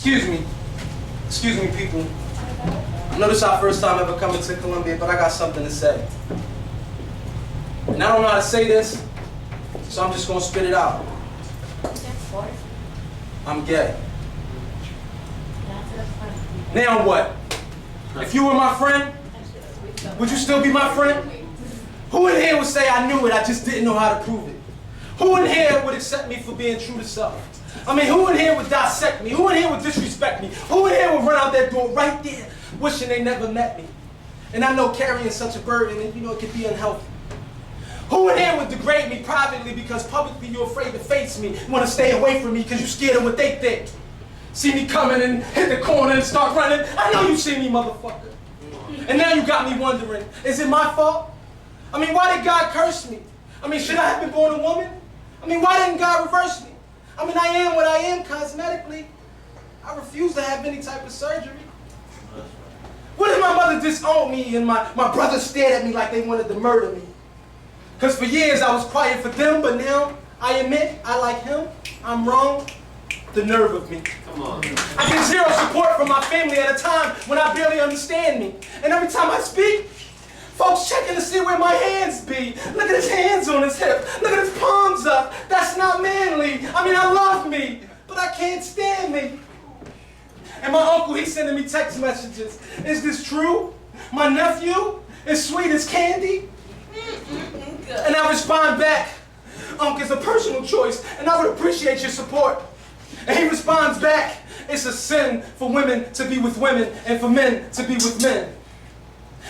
Excuse me, people. I know this is our first time ever coming to Columbia, but I got something to say. And I don't know how to say this, so I'm just gonna spit it out. I'm gay. Now what? If you were my friend, would you still be my friend? Who in here would say I knew it, I just didn't know how to prove it? Who in here would accept me for being true to self? I mean, who in here would dissect me? Who in here would disrespect me? Who in here would run out that door right there, wishing they never met me? And I know carrying such a burden, and it can be unhealthy. Who in here would degrade me privately because publicly you're afraid to face me, want to stay away from me because you're scared of what they think? See me coming and hit the corner and start running. I know you see me, motherfucker. And now you got me wondering, is it my fault? I mean, why did God curse me? I mean, should I have been born a woman? I mean, why didn't God reverse me? I mean, I am what I am cosmetically. I refuse to have any type of surgery. What if my mother disowned me and my brother stared at me like they wanted to murder me? Because for years I was quiet for them, but now I admit I like him. I'm wrong. The nerve of me. Come on. I get zero support from my family at a time when I barely understand me. And every time I speak, folks checking to see where my hands be. Look at his hands on his hip. Look at his palms up. That's not manly. I mean, I love me, but I can't stand me. And my uncle, he's sending me text messages. Is this true? My nephew is sweet as candy? And I respond back, Unc, it's a personal choice, and I would appreciate your support. And he responds back, it's a sin for women to be with women and for men to be with men.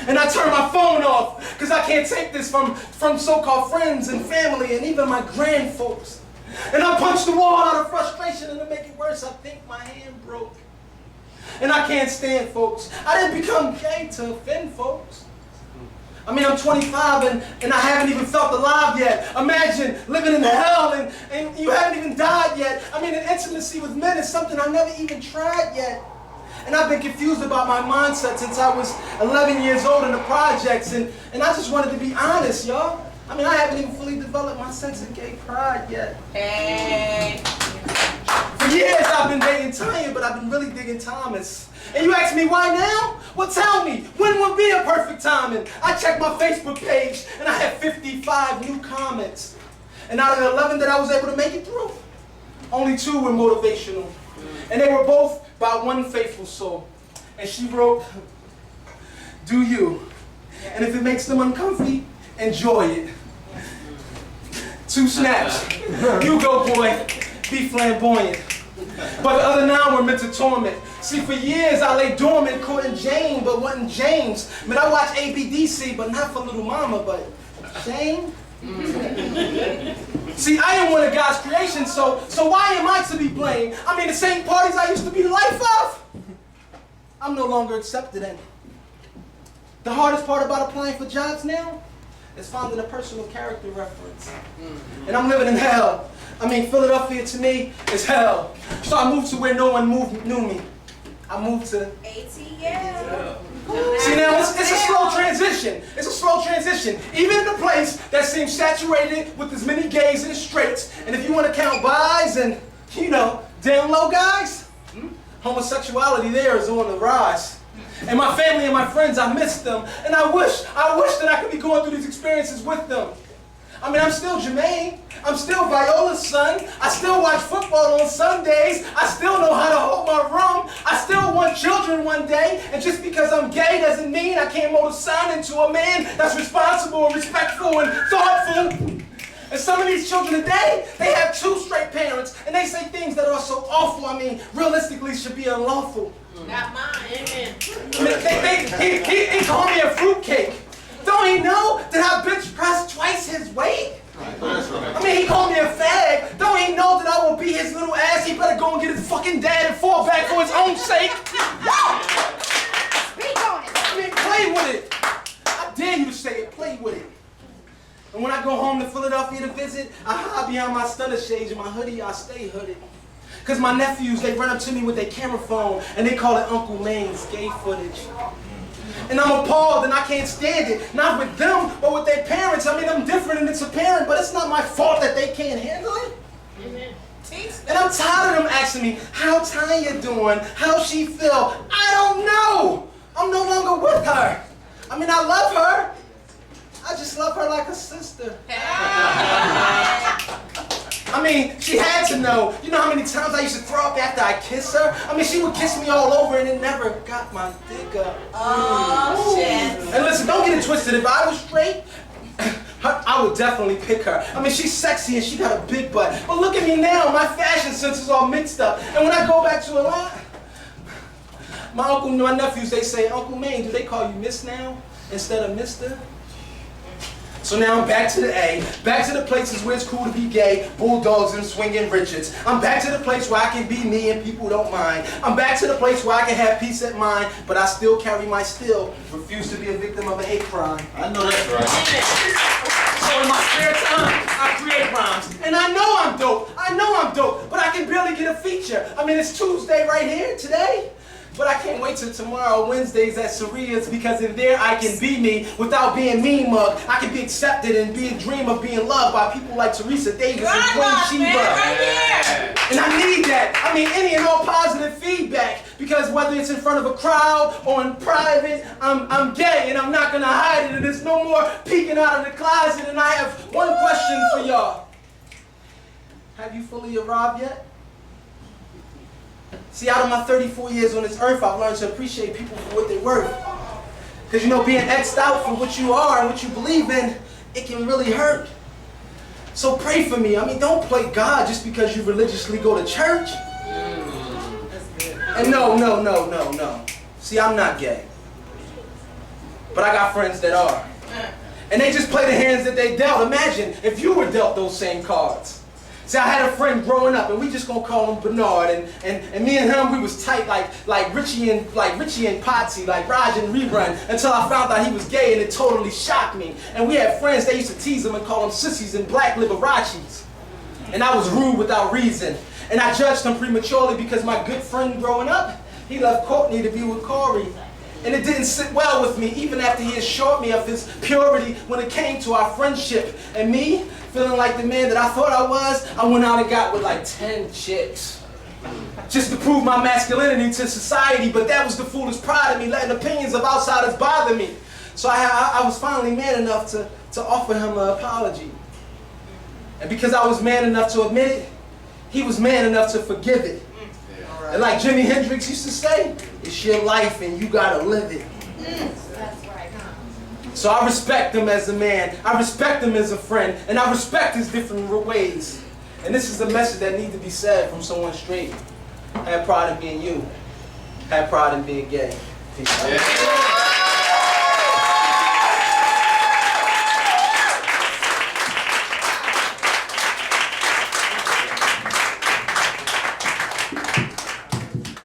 And I turn my phone off because I can't take this from so-called friends and family and even my grand folks. And I punch the wall out of frustration, and to make it worse, I think my hand broke. And I can't stand folks. I didn't become gay to offend folks. I mean, I'm 25 and I haven't even felt alive yet. Imagine living in hell and you haven't even died yet. I mean, an intimacy with men is something I've never even tried yet. And I've been confused about my mindset since I was 11 years old in the projects, and I just wanted to be honest, y'all. I mean, I haven't even fully developed my sense of gay pride yet. Hey. For years I've been dating Tanya, but I've been really digging Thomas. And you ask me why now? Well, tell me, when would be a perfect timing? I checked my Facebook page and I had 55 new comments. And out of the 11 that I was able to make it through, only 2 were motivational. And they were both by one faithful soul. And she wrote, do you. And if it makes them uncomfy, enjoy it. 2 snaps. You go, boy. Be flamboyant. But the other 9 were meant to torment. See, for years I lay dormant, courting Jane, but wasn't James. I mean, I watched ABDC, but not for little mama, but Jane? See, I am one of God's creations, so why am I to be blamed? I mean, the same parties I used to be the life of, I'm no longer accepted in. The hardest part about applying for jobs now is finding a personal character reference. And I'm living in hell. I mean, Philadelphia to me is hell. So I moved to where no one knew me. I moved to ATL. See, now it's a slow transition. It's a slow transition. Even in a place that seems saturated with as many gays and straights, and if you want to count bis and, down low guys, homosexuality there is on the rise. And my family and my friends, I miss them. And I wish that I could be going through these experiences with them. I mean, I'm still Jermaine. I'm still Viola's son. I still watch football on Sundays. I still know how to hold my room. I still want children one day. And just because I'm gay doesn't mean I can't mold a son into a man that's responsible and respectful and thoughtful. And some of these children today, they have 2 straight parents, and they say things that are so awful. I mean, realistically, should be unlawful. Not mine. Amen. I mean, he called me a fruitcake. Don't he know that I bench press twice his weight? I mean, he called me a fag. Don't he know that I will beat his little ass? He better go and get his fucking dad and fall back for his own sake. Speak on it. I mean, play with it. I dare you to say it. Play with it. And when I go home to Philadelphia to visit, I hide behind my stunner shades and my hoodie. I stay hooded. Because my nephews, they run up to me with their camera phone and they call it Uncle Lane's gay footage. And I'm appalled and I can't stand it. Not with them, but with their parents. I mean, I'm different and it's apparent, but it's not my fault that they can't handle it. Amen. And I'm tired of them asking me, how Tanya doing? How she feel? I don't know. I'm no longer with her. I mean, I love her. I just love her like a sister. I mean, she had to know. You know how many times I used to throw up after I kiss her? I mean, she would kiss me all over and it never got my dick up. Oh, shit. And listen, don't get it twisted. If I was straight, I would definitely pick her. I mean, she's sexy and she got a big butt. But look at me now. My fashion sense is all mixed up. And when I go back to Atlanta, my uncle, my nephews, they say, Uncle Maine, do they call you Miss now instead of Mister? So now I'm back to the A, back to the places where it's cool to be gay, bulldogs and swinging Richards. I'm back to the place where I can be me and people don't mind. I'm back to the place where I can have peace at mind, but I still carry my still, refuse to be a victim of a hate crime. I know that's right. So in my spare time, I create rhymes. And I know I'm dope, but I can barely get a feature. I mean, it's Tuesday right here today. But I can't wait till tomorrow, Wednesdays at Saria's, because in there I can be me without being mean mug. I can be accepted and be a dream of being loved by people like Teresa Davis and Queen Sheba. Right And I need that. I mean, any and all positive feedback, because whether it's in front of a crowd or in private, I'm gay and I'm not gonna hide it. And there's no more peeking out of the closet. And I have one question for y'all. Have you fully arrived yet? See, out of my 34 years on this earth, I've learned to appreciate people for what they're worth. Because, you know, being X'd out for what you are and what you believe in, it can really hurt. So pray for me. I mean, don't play God just because you religiously go to church. And no. See, I'm not gay. But I got friends that are. And they just play the hands that they dealt. Imagine if you were dealt those same cards. See, I had a friend growing up, and we just gonna call him Bernard, and me and him, we was tight like Richie and Poetz, like Raj and Rerun, until I found out he was gay, and it totally shocked me. And we had friends, they used to tease him and call him sissies and black Liberaces. And I was rude without reason. And I judged him prematurely because my good friend growing up, he left Courtney to be with Corey. And it didn't sit well with me, even after he assured me of his purity when it came to our friendship. And me, feeling like the man that I thought I was, I went out and got with like 10 chicks. Just to prove my masculinity to society, but that was the foolish pride of me, letting opinions of outsiders bother me. So I was finally man enough to offer him an apology. And because I was man enough to admit it, he was man enough to forgive it. And like Jimi Hendrix used to say, it's your life and you gotta live it. That's right. So I respect him as a man, I respect him as a friend, and I respect his different ways. And this is a message that needs to be said from someone straight. Have pride in being you. Have pride in being gay. Peace out.